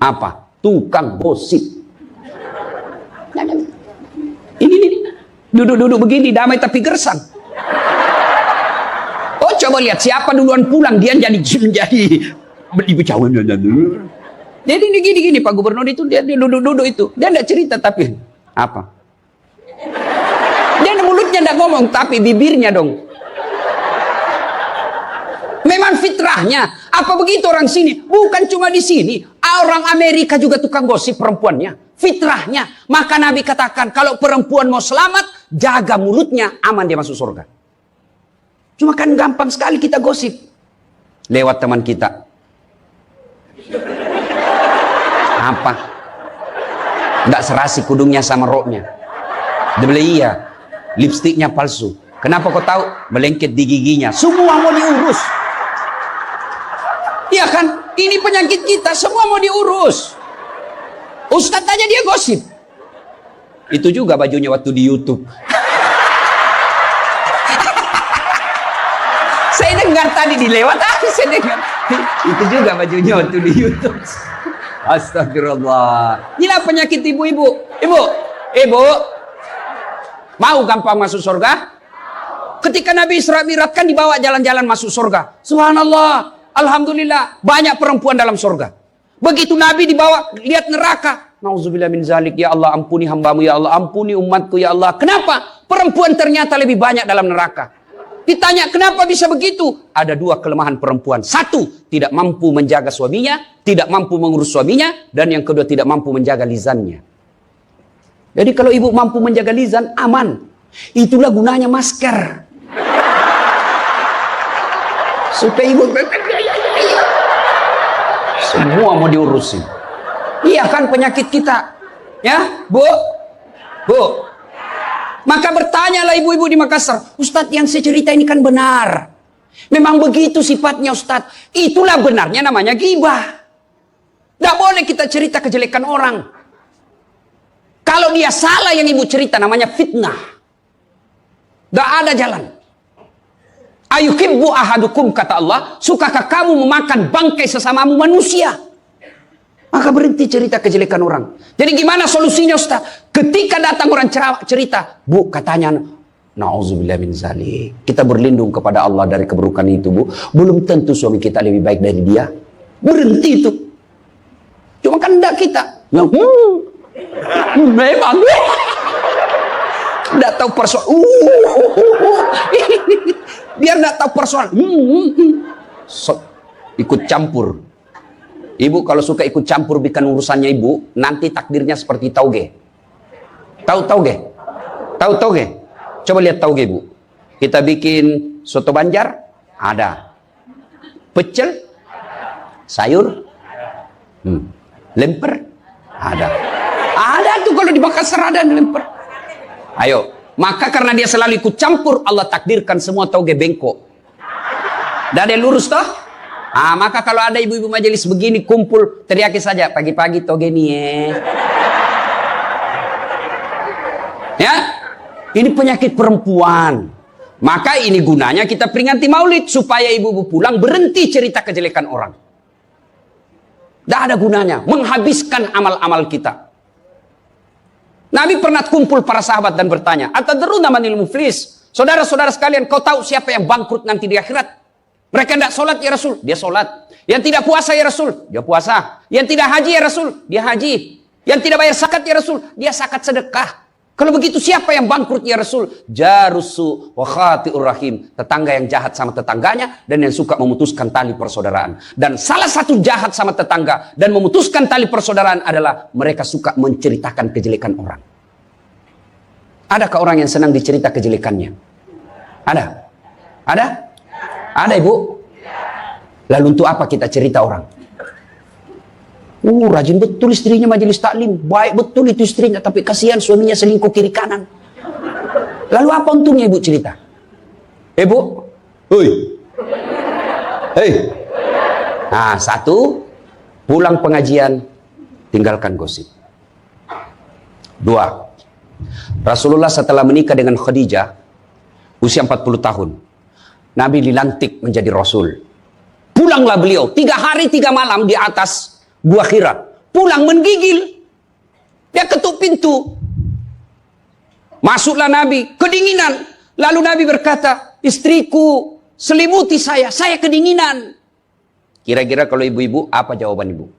Apa? Tukang gosip. Ini. Duduk-duduk begini, damai tapi gersang. Oh, coba lihat siapa duluan pulang, dia jadi dibecawan. Jadi ini gini Pak Gubernur itu, dia duduk-duduk itu. Dia tidak cerita tapi apa? Dia mulutnya tidak ngomong, tapi bibirnya dong. Memang fitrahnya. Apa begitu orang sini? Bukan cuma di sini. Orang Amerika juga tukang gosip perempuannya. Fitrahnya. Maka Nabi katakan, kalau perempuan mau selamat, jaga mulutnya, aman dia masuk surga. Cuma kan gampang sekali kita gosip. Lewat teman kita. Apa? Nggak serasi kudungnya sama roknya. Dia bilang iya. Lipstiknya palsu. Kenapa kau tahu? Melengket di giginya. Semua mau diurus. Iya kan? Ini penyakit kita. Semua mau diurus. Ustadz aja dia gosip. Itu juga bajunya waktu di YouTube. Saya dengar tadi dilewat. Saya dengar. Itu juga bajunya waktu di YouTube. Astagfirullah. Inilah penyakit ibu-ibu. Ibu. Mau gampang masuk surga? Ketika Nabi Isra Mi'raj kan dibawa jalan-jalan masuk surga. Subhanallah. Alhamdulillah. Banyak perempuan dalam surga. Begitu Nabi dibawa lihat neraka. Nauzubillah min zalik. Ya Allah ampuni hambamu. Ya Allah ampuni umatku. Ya Allah. Kenapa? Perempuan ternyata lebih banyak dalam neraka. Ditanya kenapa bisa begitu? Ada dua kelemahan perempuan. Satu, tidak mampu menjaga suaminya. Tidak mampu mengurus suaminya. Dan yang kedua, tidak mampu menjaga lisannya. Jadi kalau ibu mampu menjaga lisan, aman. Itulah gunanya masker. Supaya ibu semua mau diurusin. Iya kan penyakit kita. Ya, Bu. Maka bertanyalah ibu-ibu di Makassar, Ustadz yang saya cerita ini kan benar. Memang begitu sifatnya Ustadz. Itulah benarnya namanya ghibah. Tidak boleh kita cerita kejelekan orang. Kalau dia salah yang ibu cerita namanya fitnah. Tidak ada jalan. Ayuhibbu ahadukum kata Allah, sukakah kamu memakan bangkai sesamamu manusia? Maka berhenti cerita kejelekan orang. Jadi gimana solusinya Ustaz? Ketika datang orang cerita, Bu katanya, na'udzubillah min zalik. Kita berlindung kepada Allah dari keburukan itu Bu. Belum tentu suami kita lebih baik dari dia. Berhenti itu. Cuma kan enggak kita. Memang. Enggak tahu persoalan. Biar enggak tahu persoalan. Ikut campur. Ibu kalau suka ikut campur bikin urusannya ibu, nanti takdirnya seperti tauge. Tahu tauge? Tahu tauge? Coba lihat tauge Bu. Kita bikin soto Banjar, ada. Pecel, sayur, lemper, ada. Ada tuh kalau di Makassar ada lemper. Ayo, maka karena dia selalu ikut campur, Allah takdirkan semua tauge bengkok. Dah ada lurus toh? Maka kalau ada ibu-ibu majelis begini kumpul, teriaki saja pagi-pagi toge nih ya. Ini penyakit perempuan. Maka ini gunanya kita peringati maulid supaya ibu-ibu pulang berhenti cerita kejelekan orang. Tidak ada gunanya, menghabiskan amal-amal kita. Nabi pernah kumpul para sahabat dan bertanya, atadruna manil muflis? Saudara-saudara sekalian, kau tahu siapa yang bangkrut nanti di akhirat? Mereka tidak sholat ya Rasul, dia sholat. Yang tidak puasa ya Rasul, dia puasa. Yang tidak haji ya Rasul, dia haji. Yang tidak bayar zakat ya Rasul, dia zakat sedekah. Kalau begitu siapa yang bangkrut ya Rasul? Jarusu wa khati'ur rahim. Tetangga yang jahat sama tetangganya dan yang suka memutuskan tali persaudaraan. Dan salah satu jahat sama tetangga dan memutuskan tali persaudaraan adalah mereka suka menceritakan kejelekan orang. Adakah orang yang senang dicerita kejelekannya? Ada? Ada? Ada ibu? Lalu untuk apa kita cerita orang? Rajin betul istrinya majelis taklim. Baik betul itu istrinya. Tapi kasihan suaminya selingkuh kiri kanan. Lalu apa untungnya ibu cerita? Ibu? Hei. Nah, satu. Pulang pengajian. Tinggalkan gosip. Dua. Rasulullah setelah menikah dengan Khadijah. Usia 40 tahun. Nabi dilantik menjadi Rasul. Pulanglah beliau 3 hari 3 malam di atas Gua Hira. pulang menggigil. Dia ketuk pintu. Masuklah Nabi, kedinginan. Lalu Nabi berkata, istriku selimuti saya kedinginan. Kira-kira kalau ibu-ibu, apa jawaban ibu?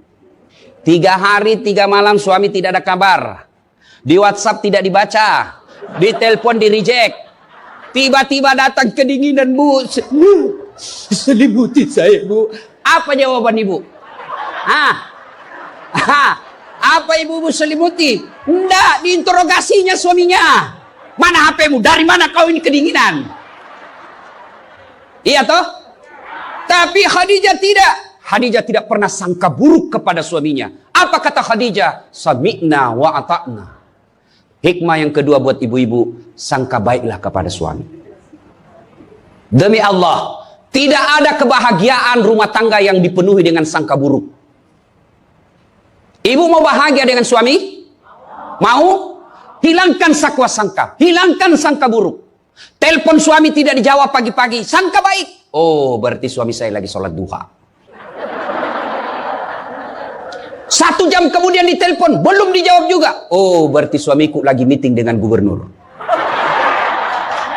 3 hari 3 malam suami tidak ada kabar. Di WhatsApp tidak dibaca. Di telepon di reject. Tiba-tiba datang kedinginan, Bu. Selimuti saya, Bu. Apa jawaban ibu? Apa ibu selimuti? Enggak, diinterogasinya suaminya. Mana HP-mu? Dari mana kau ini kedinginan? Iya toh? Tapi Khadijah tidak. Khadijah tidak pernah sangka buruk kepada suaminya. Apa kata Khadijah? Sami'na wa ata'na. Hikmah yang kedua buat ibu-ibu, sangka baiklah kepada suami. Demi Allah, tidak ada kebahagiaan rumah tangga yang dipenuhi dengan sangka buruk. Ibu mau bahagia dengan suami? Mau? Hilangkan sakwa sangka, hilangkan sangka buruk. Telepon suami tidak dijawab pagi-pagi, sangka baik. Oh, berarti suami saya lagi sholat duha. 1 jam kemudian ditelepon, belum dijawab juga. Oh, berarti suamiku lagi meeting dengan gubernur.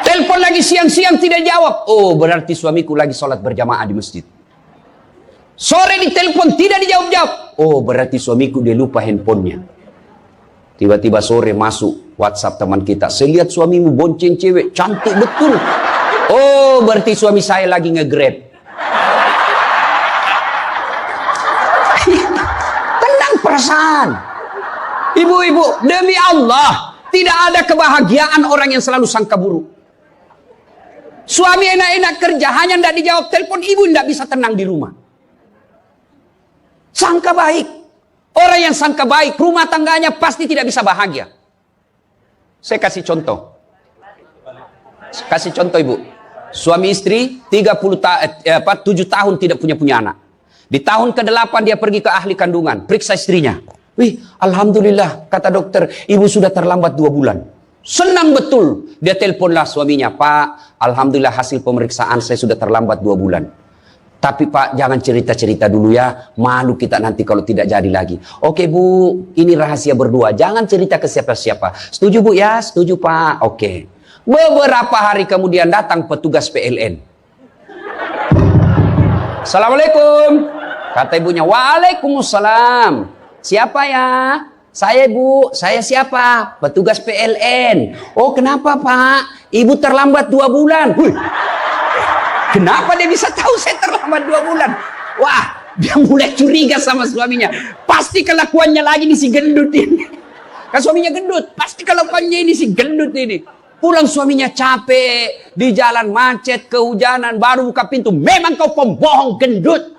Telepon lagi siang-siang tidak jawab. Oh, berarti suamiku lagi sholat berjamaah di masjid. Sore ditelepon tidak dijawab-jawab. Oh, berarti suamiku dia lupa handphonenya. Tiba-tiba sore masuk WhatsApp teman kita. Saya lihat suamimu bonceng cewek, cantik betul. Oh, berarti suami saya lagi nge-grab. Tenang perasaan. Ibu-ibu, demi Allah, tidak ada kebahagiaan orang yang selalu sangka buruk. Suami enak-enak kerja, hanya tidak dijawab telepon, ibu tidak bisa tenang di rumah. Sangka baik. Orang yang sangka baik, rumah tangganya pasti tidak bisa bahagia. Saya kasih contoh. Kasih contoh ibu. Suami istri 7 tahun tidak punya anak. Di tahun ke-8 dia pergi ke ahli kandungan. Periksa istrinya. Wih, alhamdulillah, kata dokter, ibu sudah terlambat 2 bulan. Senang betul. Dia teleponlah suaminya. Pak, alhamdulillah hasil pemeriksaan saya sudah terlambat 2 bulan. Tapi Pak, jangan cerita-cerita dulu ya. Malu kita nanti kalau tidak jadi lagi. Oke Bu, ini rahasia berdua. Jangan cerita ke siapa-siapa. Setuju Bu ya? Setuju Pak. Oke. Beberapa hari kemudian datang petugas PLN. Assalamualaikum. Kata ibunya, Waalaikumsalam. Siapa ya? Saya Bu. Saya siapa? Petugas PLN. Oh kenapa Pak? Ibu terlambat 2 bulan. Wih. Kenapa dia bisa tahu saya terlambat 2 bulan? Wah, dia mulai curiga sama suaminya. Pasti kelakuannya lagi nih si gendut ini. Kan suaminya gendut. Pasti kelakuannya ini si gendut ini. Pulang suaminya capek. Di jalan macet, kehujanan. Baru buka pintu. Memang kau pembohong gendut.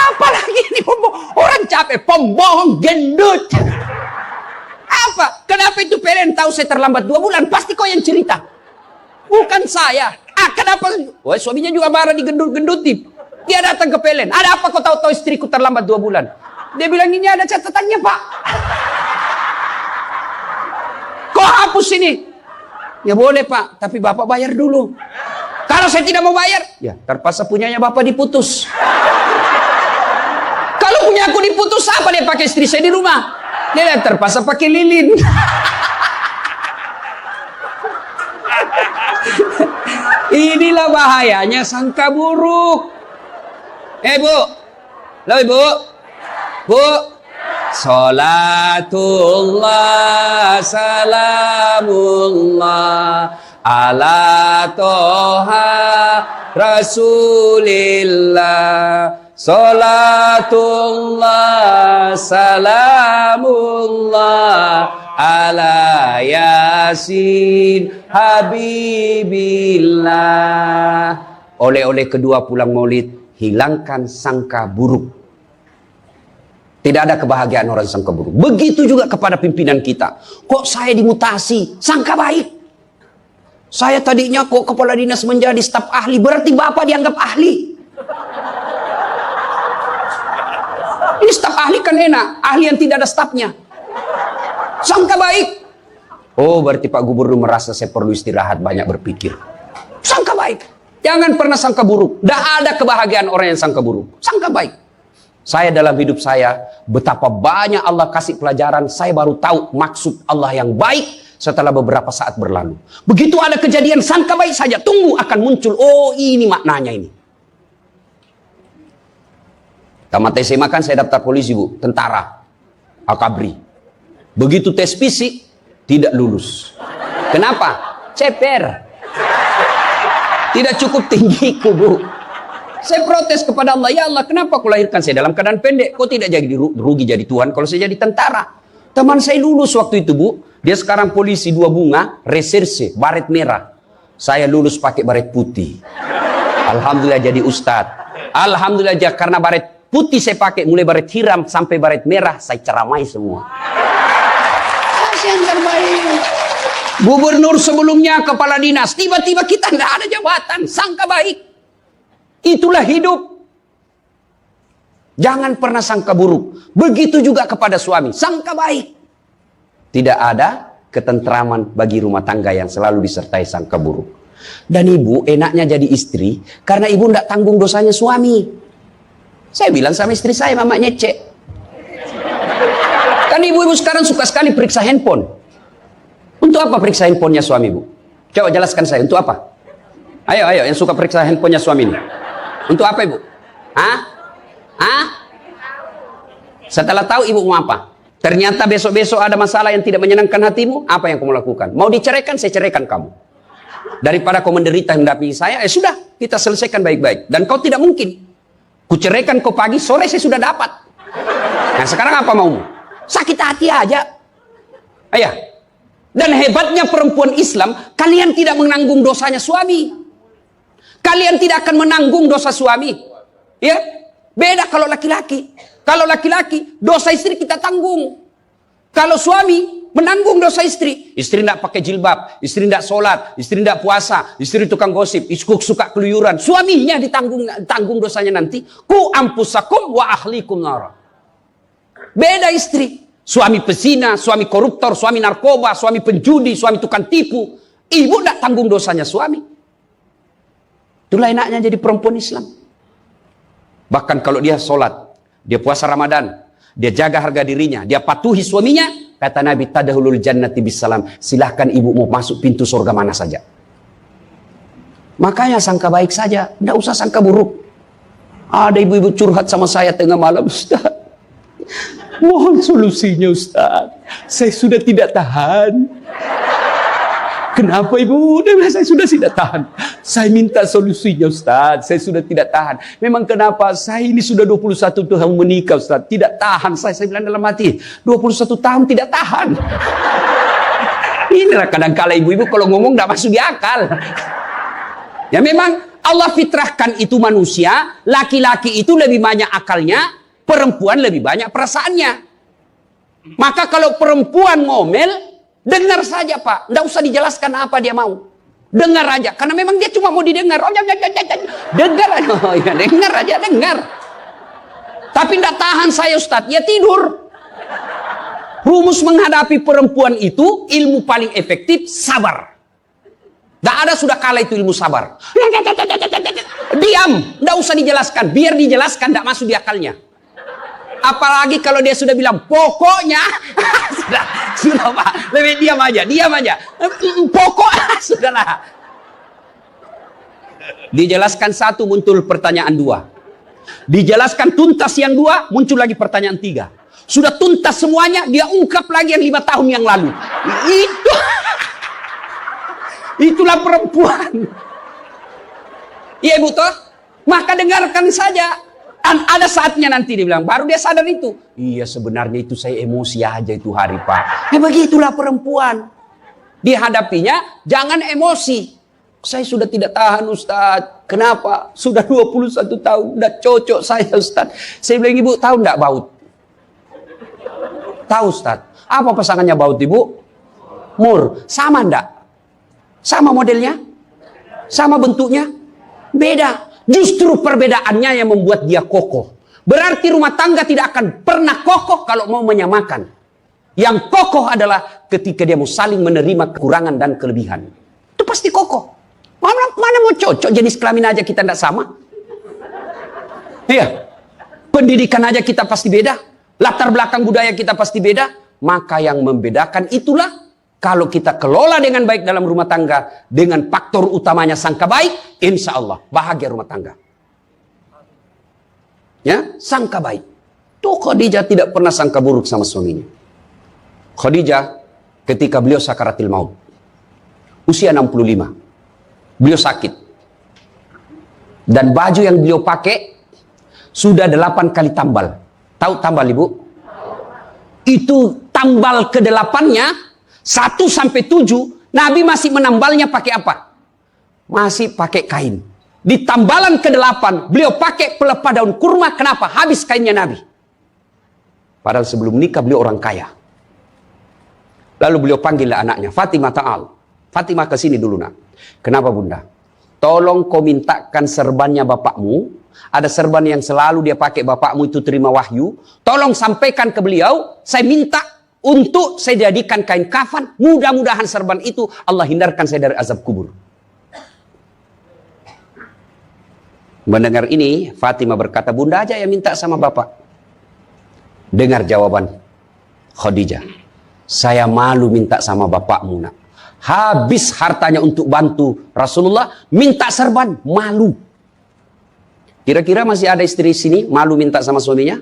Apalagi ini pembohong. Orang capek. Pembohong gendut. Apa? Kenapa itu PLN tahu saya terlambat 2 bulan? Pasti kau yang cerita. Bukan saya. Kenapa? Wah, suaminya juga marah digendut-gendutin. Dia datang ke PLN. Ada apa kau tahu istriku terlambat 2 bulan? Dia bilang ini ada catatannya Pak. Kau hapus ini. Ya boleh Pak, tapi Bapak bayar dulu. Kalau saya tidak mau bayar, ya terpaksa punyanya Bapak diputus. Kalau punya aku diputus, apa dia pakai istri saya di rumah? Dia terpaksa pakai lilin. Inilah bahayanya sangka buruk. Bu. Loh Ibu. Bu. Salatullah salamullah ala toha rasulillah. Salatullah salamullah ala yasin habibillah. Oleh-oleh kedua pulang maulid, hilangkan sangka buruk. Tidak ada kebahagiaan orang sangka buruk. Begitu juga kepada pimpinan kita. Kok saya dimutasi? Sangka baik. Saya tadinya kok kepala dinas menjadi staf ahli, berarti Bapak dianggap ahli. Ini staf ahli kan enak, ahli yang tidak ada stafnya. Sangka baik. Oh, berarti Pak Gubernur merasa saya perlu istirahat, banyak berpikir. Sangka baik. Jangan pernah sangka buruk. Tidak ada kebahagiaan orang yang sangka buruk. Sangka baik. Saya dalam hidup saya, betapa banyak Allah kasih pelajaran, saya baru tahu maksud Allah yang baik setelah beberapa saat berlalu. Begitu ada kejadian, sangka baik saja, tunggu akan muncul, oh ini maknanya ini. Tamat SMA kan saya daftar polisi bu, tentara, akabri. Begitu tes fisik, tidak lulus. Kenapa? Ceper. Tidak cukup tinggiku bu. Saya protes kepada Allah, ya Allah kenapa kau lahirkan saya dalam keadaan pendek? Kau tidak jadi rugi jadi Tuhan kalau saya jadi tentara. Teman saya lulus waktu itu bu. Dia sekarang polisi 2 bunga, reserse, baret merah. Saya lulus pakai baret putih. Alhamdulillah jadi ustadz. Alhamdulillah karena baret putih saya pakai, mulai baret hiram sampai baret merah, saya ceramai semua. Saya yang terbaik. Gubernur sebelumnya, kepala dinas, tiba-tiba kita tidak ada jabatan, sangka baik. Itulah hidup. Jangan pernah sangka buruk. Begitu juga kepada suami, sangka baik. Tidak ada ketentraman bagi rumah tangga yang selalu disertai sangka buruk. Dan ibu enaknya jadi istri karena ibu tidak tanggung dosanya suami. Saya bilang sama istri saya, mama nyecek. Kan ibu-ibu sekarang suka sekali periksa handphone. Untuk apa periksa handphonenya suami ibu? Coba jelaskan saya, untuk apa? Ayo yang suka periksa handphonenya suami ini. Untuk apa ibu? Setelah tahu ibu mau apa? Ternyata besok-besok ada masalah yang tidak menyenangkan hatimu, apa yang kamu lakukan? Mau diceraikan, saya ceraikan kamu. Daripada kau menderita mendampingi saya, sudah, kita selesaikan baik-baik. Dan kau tidak mungkin. Kuceraikan kau pagi, sore saya sudah dapat. Nah sekarang apa maumu? Sakit hati aja. Ayah. Dan hebatnya perempuan Islam, kalian tidak menanggung dosanya suami. Kalian tidak akan menanggung dosa suami. Ya, beda kalau laki-laki. Kalau laki-laki, dosa istri kita tanggung. Kalau suami, menanggung dosa istri. Istri tidak pakai jilbab, istri tidak sholat, istri tidak puasa, istri tukang gosip, istri suka keluyuran. Suaminya ditanggung dosanya nanti. Ku ampusakum wa ahlikum nara. Beda istri. Suami pezina, suami koruptor, suami narkoba, suami penjudi, suami tukang tipu. Ibu tidak tanggung dosanya suami. Itulah enaknya jadi perempuan Islam. Bahkan kalau dia sholat, dia puasa Ramadan, dia jaga harga dirinya, dia patuhi suaminya, kata Nabi, tadahulul jannati bisalam, silahkan ibu mau masuk pintu surga mana saja. Makanya sangka baik saja, tidak usah sangka buruk. Ada ibu-ibu curhat sama saya tengah malam, Ustaz. Mohon solusinya Ustaz, saya sudah tidak tahan. Kenapa ibu? Dia bilang, saya sudah tidak tahan. Saya minta solusinya Ustaz, saya sudah tidak tahan. Memang kenapa? Saya ini sudah 21 tahun menikah Ustaz, tidak tahan. Saya bilang dalam hati, 21 tahun tidak tahan. Inilah kadang-kala ibu-ibu kalau ngomong tidak masuk di akal. Ya memang Allah fitrahkan itu manusia, laki-laki itu lebih banyak akalnya, perempuan lebih banyak perasaannya. Maka kalau perempuan ngomel, dengar saja Pak, tidak usah dijelaskan apa dia mau. Dengar aja, karena memang dia cuma mau didengar. Oh, dengar aja, oh, ya, dengar aja, dengar. Tapi tidak tahan saya Ustaz, ya tidur. Rumus menghadapi perempuan itu, ilmu paling efektif, sabar. Tidak ada sudah kalah itu ilmu sabar. Diam, tidak usah dijelaskan. Biar dijelaskan, tidak masuk di akalnya. Apalagi kalau dia sudah bilang pokoknya, sudah Pak, lebih diam aja. Pokok, sudahlah. Dijelaskan satu, muncul pertanyaan dua. Dijelaskan tuntas yang dua, muncul lagi pertanyaan tiga. Sudah tuntas semuanya, dia ungkap lagi yang 5 tahun yang lalu. Itulah perempuan. Iya ibu toh, maka dengarkan saja. Ada saatnya nanti dia bilang, baru dia sadar itu. Iya sebenarnya itu saya emosi aja itu hari Pak. Ya begitulah perempuan. Dihadapinya jangan emosi. Saya sudah tidak tahan Ustaz. Kenapa? Sudah 21 tahun. Udah cocok saya Ustaz. Saya bilang ibu tahu enggak baut? Tahu Ustaz. Apa pasangannya baut ibu? Mur. Sama enggak? Sama modelnya? Sama bentuknya? Beda. Justru perbedaannya yang membuat dia kokoh. Berarti rumah tangga tidak akan pernah kokoh kalau mau menyamakan. Yang kokoh adalah ketika dia mau saling menerima kekurangan dan kelebihan. Itu pasti kokoh. Mana mau cocok jenis kelamin aja kita tidak sama. Iya. Pendidikan aja kita pasti beda. Latar belakang budaya kita pasti beda. Maka yang membedakan itulah kalau kita kelola dengan baik dalam rumah tangga, dengan faktor utamanya sangka baik, insya Allah bahagia rumah tangga. Ya, sangka baik. Tuh Khadijah tidak pernah sangka buruk sama suaminya. Khadijah ketika beliau sakaratil maut, usia 65, beliau sakit. Dan baju yang beliau pakai sudah 8 kali tambal. Tahu tambal, Ibu? Itu tambal ke-8-nya 1 sampai 7, Nabi masih menambalnya pakai apa? Masih pakai kain. Di tambalan ke-8, beliau pakai pelepah daun kurma. Kenapa? Habis kainnya Nabi. Padahal sebelum nikah beliau orang kaya. Lalu beliau panggillah anaknya, Fatimah ta'al. Fatimah ke sini dulu nak. Kenapa bunda? Tolong kau mintakan serbannya bapakmu. Ada serban yang selalu dia pakai, bapakmu itu terima wahyu. Tolong sampaikan ke beliau, saya minta untuk saya jadikan kain kafan. Mudah-mudahan serban itu Allah hindarkan saya dari azab kubur. Mendengar ini, Fatimah berkata, bunda aja yang minta sama bapak. Dengar jawaban Khadijah. Saya malu minta sama bapakmu nak. Habis hartanya untuk bantu Rasulullah, minta serban, malu. Kira-kira masih ada istri sini malu minta sama suaminya?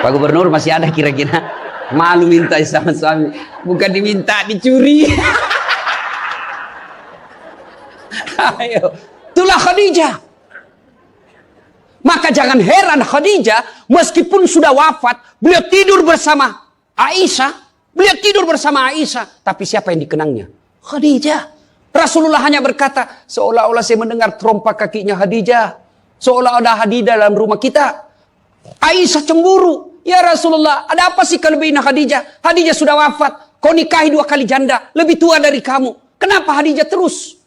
Pak Gubernur masih ada kira-kira malu minta sama suami? Bukan diminta, dicuri. Ayo, itulah Khadijah. Maka jangan heran Khadijah meskipun sudah wafat, beliau tidur bersama Aisyah. Beliau tidur bersama Aisyah. Tapi siapa yang dikenangnya? Khadijah. Rasulullah hanya berkata, seolah-olah saya mendengar trompak kakinya Khadijah. Seolah ada Khadijah dalam rumah kita. Aisyah cemburu. Ya Rasulullah, ada apa sih kelebihan Khadijah? Khadijah sudah wafat. Kau nikahi 2 kali janda. Lebih tua dari kamu. Kenapa Khadijah terus?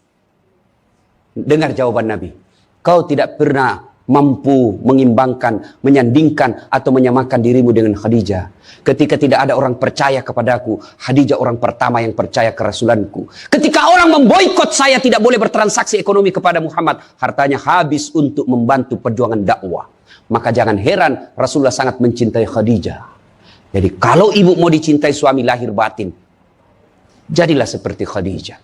Dengar jawaban Nabi. Kau tidak pernah mampu mengimbangkan, menyandingkan atau menyamakan dirimu dengan Khadijah. Ketika tidak ada orang percaya kepadaku, Khadijah orang pertama yang percaya ke Rasulanku. Ketika orang memboikot saya tidak boleh bertransaksi ekonomi kepada Muhammad, hartanya habis untuk membantu perjuangan dakwah. Maka jangan heran Rasulullah sangat mencintai Khadijah. Jadi kalau ibu mau dicintai suami lahir batin, jadilah seperti Khadijah.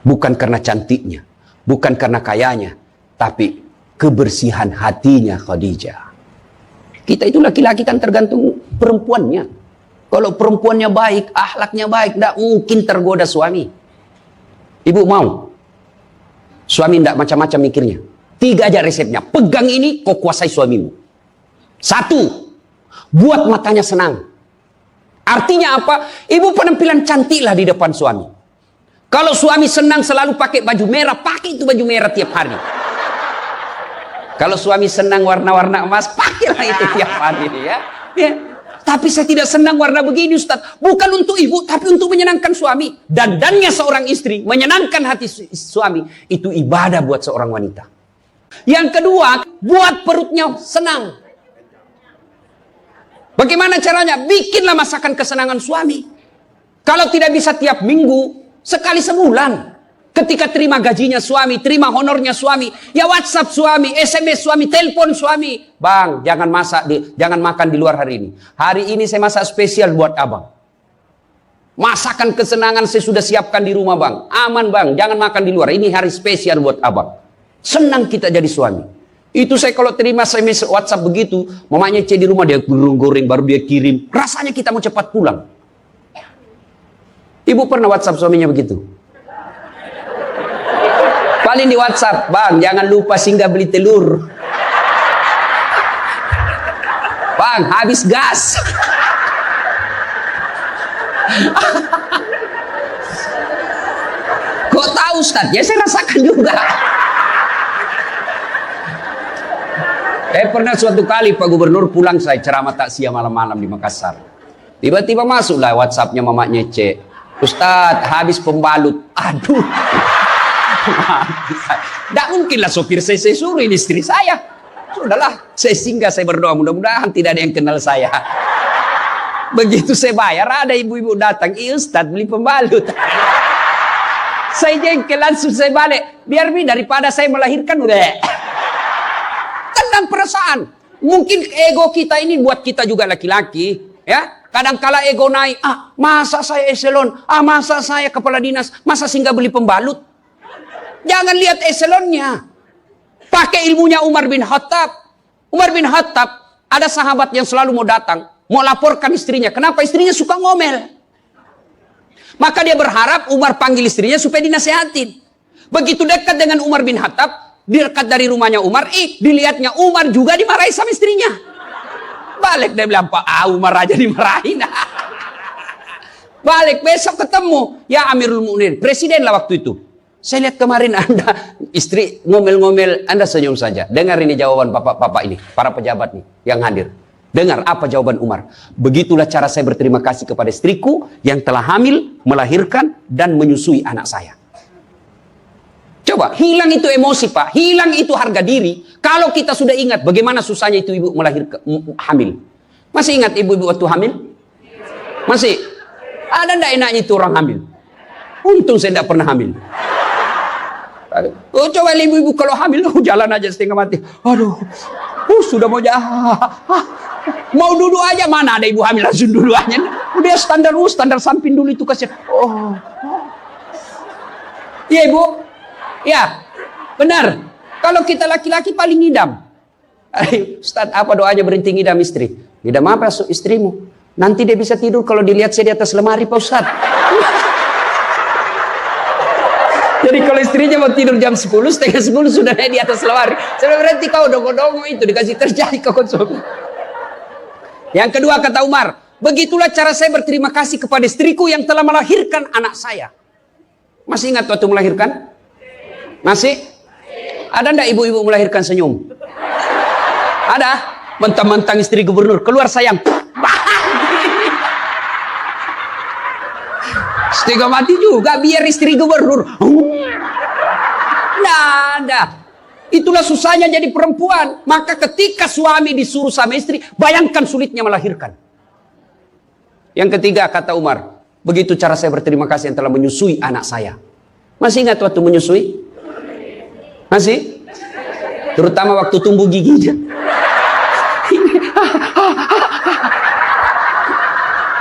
Bukan karena cantiknya, bukan karena kayanya, tapi kebersihan hatinya Khadijah. Kita itu laki-laki kan tergantung perempuannya. Kalau perempuannya baik, akhlaknya baik, tidak mungkin tergoda suami. Ibu mau? Suami tidak macam-macam mikirnya. 3 aja resepnya. Pegang ini, kau kuasai suamimu. 1, buat matanya senang. Artinya apa? Ibu penampilan cantiklah di depan suami. Kalau suami senang selalu pakai baju merah, pakai itu baju merah tiap hari. Kalau suami senang warna-warna emas, pakailah itu tiap hari ya. Tapi saya tidak senang warna begini Ustaz. Bukan untuk ibu, tapi untuk menyenangkan suami. Dandannya seorang istri, menyenangkan hati suami. Itu ibadah buat seorang wanita. Yang kedua, buat perutnya senang. Bagaimana caranya? Bikinlah masakan kesenangan suami. Kalau tidak bisa tiap minggu, sekali sebulan. Ketika terima gajinya suami, terima honornya suami, ya WhatsApp suami, SMS suami, telepon suami. Bang, jangan makan di luar hari ini. Hari ini saya masak spesial buat abang. Masakan kesenangan saya sudah siapkan di rumah bang. Aman bang, jangan makan di luar. Ini hari spesial buat abang. Senang kita jadi suami. Itu saya kalau terima SMS WhatsApp begitu, mamanya di rumah dia goreng baru dia kirim. Rasanya kita mau cepat pulang. Ibu pernah WhatsApp suaminya begitu? Paling di WhatsApp, bang jangan lupa singgah beli telur. Bang habis gas. Kok tahu Ustaz? Ya saya rasakan juga. Pernah suatu kali Pak Gubernur pulang, saya ceramah takziah malam-malam di Makassar. Tiba-tiba masuklah WhatsAppnya mamanya Cek. Ustaz habis pembalut. Aduh. Tidak mungkinlah sopir saya suruh ini istri saya. Sudahlah, saya singgah, saya berdoa mudah-mudahan tidak ada yang kenal saya. Begitu saya bayar, ada ibu-ibu datang, Ustaz beli pembalut. Saya jengkel langsung saya balik. Biar daripada saya melahirkan udah. Kadang perasaan. Mungkin ego kita ini buat kita juga laki-laki. Ya, kadang-kala ego naik. Masa saya eselon? Masa saya kepala dinas? Masa sih nggak beli pembalut? Jangan lihat eselonnya. Pakai ilmunya Umar bin Khattab. Umar bin Khattab, ada sahabat yang selalu mau datang. Mau laporkan istrinya. Kenapa? Istrinya suka ngomel. Maka dia berharap Umar panggil istrinya supaya dinasehatin. Begitu dekat dengan Umar bin Khattab, dekat dari rumahnya Umar, dilihatnya Umar juga dimarahi sama istrinya. Balik dia bilang, Pak, Umar aja dimarahin. Balik, besok ketemu. Ya Amirul Mukminin, presiden lah waktu itu. Saya lihat kemarin Anda, istri ngomel-ngomel, Anda senyum saja. Dengar ini jawaban bapak-bapak ini, para pejabat nih yang hadir. Dengar apa jawaban Umar. Begitulah cara saya berterima kasih kepada istriku yang telah hamil, melahirkan, dan menyusui anak saya. Coba, hilang itu emosi, Pak. Hilang itu harga diri. Kalau kita sudah ingat bagaimana susahnya itu ibu melahirkan, hamil. Masih ingat ibu-ibu waktu hamil? Masih? Ada enggak enaknya itu orang hamil? Untung saya tidak pernah hamil. Coba ibu-ibu kalau hamil, jalan aja setengah mati. Aduh, sudah mau mau duduk aja. Mana ada ibu hamil langsung duduk aja. Udah standar samping dulu itu kasih. Iya ibu. Ya, benar. Kalau kita laki-laki paling ngidam. Ustaz, apa doanya berhenti ngidam istri? Ngidam apa istrimu? Nanti dia bisa tidur kalau dilihat saya di atas lemari, Pak Ustaz. Jadi kalau istrinya mau tidur jam 10, setengah 10 sudah di atas lemari. Saya berarti kau dongo-dongo itu dikasih terjadi ke konsumsi. Yang kedua kata Umar, begitulah cara saya berterima kasih kepada istriku yang telah melahirkan anak saya. Masih ingat waktu melahirkan? Masih? Ada enggak ibu-ibu melahirkan senyum? Ada? Mentang-mentang istri gubernur, keluar sayang. Setengah mati juga biar istri gubernur. Nggak ada. Itulah susahnya jadi perempuan. Maka ketika suami disuruh sama istri, bayangkan sulitnya melahirkan. Yang ketiga kata Umar, begitu cara saya berterima kasih yang telah menyusui anak saya. Masih ingat waktu menyusui? Masih? Terutama waktu tumbuh giginya.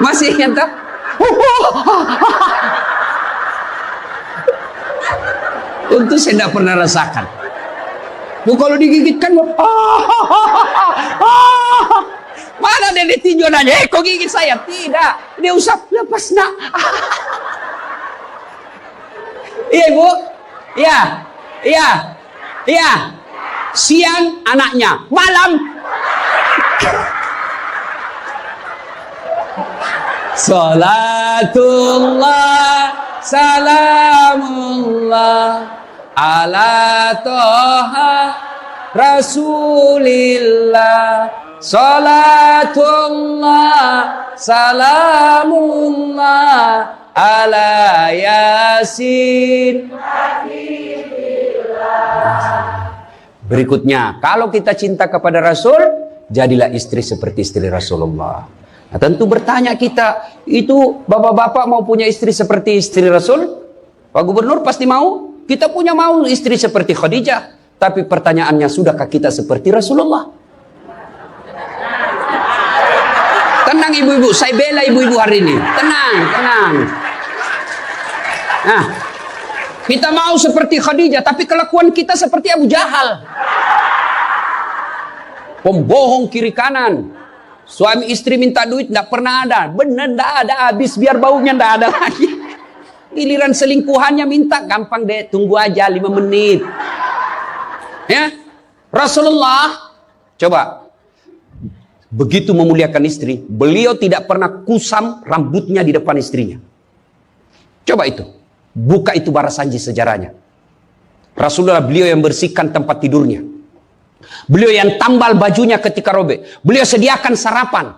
Masih ingat tak? Tentu saya tidak pernah rasakan. Kalau digigit kan mana ada ditinjau nanya, kok gigit saya? Tidak, dia usap, lepas nak. Iya ibu, iya. Siang anaknya, malam salatullah salamullah ala toha rasulillah. Salatullah salamullah ala yasin. Berikutnya, kalau kita cinta kepada Rasul, jadilah istri seperti istri Rasulullah. Nah, tentu bertanya kita, itu bapak-bapak mau punya istri seperti istri Rasul? Pak Gubernur pasti mau. Kita punya mau istri seperti Khadijah. Tapi pertanyaannya, sudahkah kita seperti Rasulullah? Tenang ibu-ibu, saya bela ibu-ibu hari ini. Tenang. Nah, kita mau seperti Khadijah, tapi kelakuan kita seperti Abu Jahal. Pembohong kiri kanan. Suami istri minta duit, tidak pernah ada. Benar, tidak ada. Habis biar baunya tidak ada lagi. Giliran selingkuhannya minta, gampang deh, tunggu aja 5 menit. Ya, Rasulullah, coba. Begitu memuliakan istri, beliau tidak pernah kusam rambutnya di depan istrinya. Coba itu. Buka itu barasanji sejarahnya. Rasulullah beliau yang bersihkan tempat tidurnya. Beliau yang tambal bajunya ketika robek. Beliau sediakan sarapan.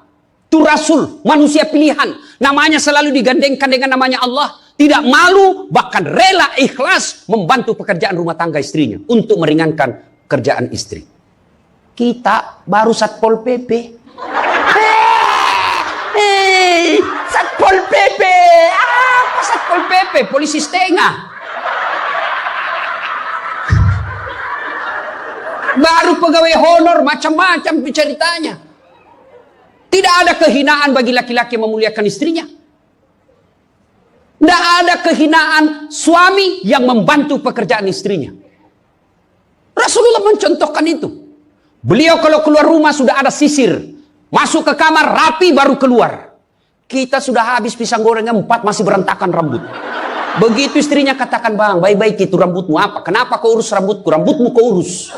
Itu Rasul, manusia pilihan. Namanya selalu digandengkan dengan namanya Allah. Tidak malu, bahkan rela ikhlas membantu pekerjaan rumah tangga istrinya. Untuk meringankan kerjaan istri. Kita baru Satpol PP. Satpol PP. Apa Satpol PP? Polisi setengah. baru pegawai honor, macam-macam ceritanya. Tidak ada kehinaan bagi laki-laki memuliakan istrinya. Tidak ada kehinaan suami yang membantu pekerjaan istrinya. Rasulullah mencontohkan itu. Beliau kalau keluar rumah sudah ada sisir. Masuk ke kamar rapi baru keluar. Kita sudah habis pisang gorengnya 4 masih berantakan rambut. Begitu istrinya katakan, bang, baik-baik itu rambutmu apa? Kenapa kau urus rambutku? Rambutmu kau urus.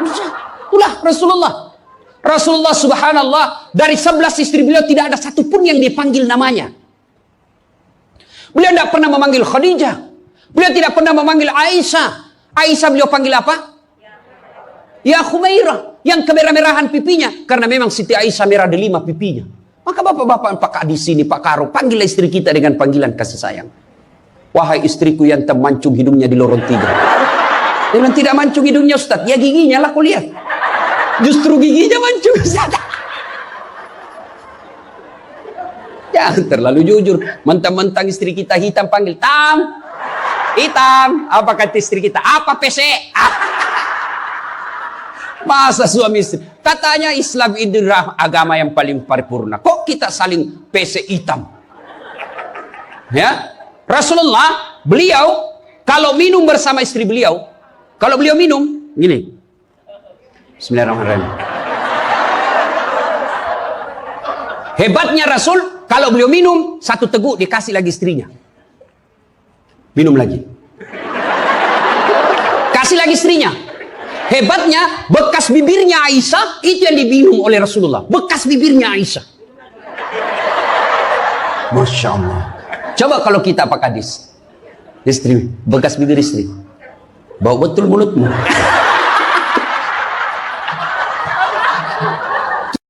Itulah Rasulullah. Rasulullah subhanallah, dari 11 istri beliau tidak ada satupun yang dipanggil namanya. Beliau tidak pernah memanggil Khadijah. Beliau tidak pernah memanggil Aisyah. Aisyah beliau panggil apa? Ya Khumairah. Yang kemerah-merahan pipinya. Karena memang Siti Aisyah merah delima pipinya. Maka bapak-bapak Pak di sini, Pak Karo, panggillah istri kita dengan panggilan kasih sayang. Wahai istriku yang termancung hidungnya di lorong 3. Dengan tidak mancung hidungnya Ustaz. Ya giginya lah kau lihat. Justru giginya mancung Ustaz. Jangan terlalu jujur. Mentang-mentang istri kita hitam panggil Tam. Hitam. Apa kata istri kita? Apa PC? Masa suami istri? Katanya Islam itu agama yang paling paripurna. Kok kita saling PC hitam? Ya, Rasulullah, beliau kalau minum bersama istri beliau, kalau beliau minum, gini. Bismillahirrahmanirrahim. Hebatnya Rasul, kalau beliau minum, 1 teguk dikasih lagi istrinya. Minum lagi. Kasih lagi istrinya. Hebatnya, bekas bibirnya Aisyah, itu yang diminum oleh Rasulullah. Bekas bibirnya Aisyah. Masya Allah. Coba kalau kita Pak Kadis. Istri, bekas bibir istri. Bau betul mulutmu.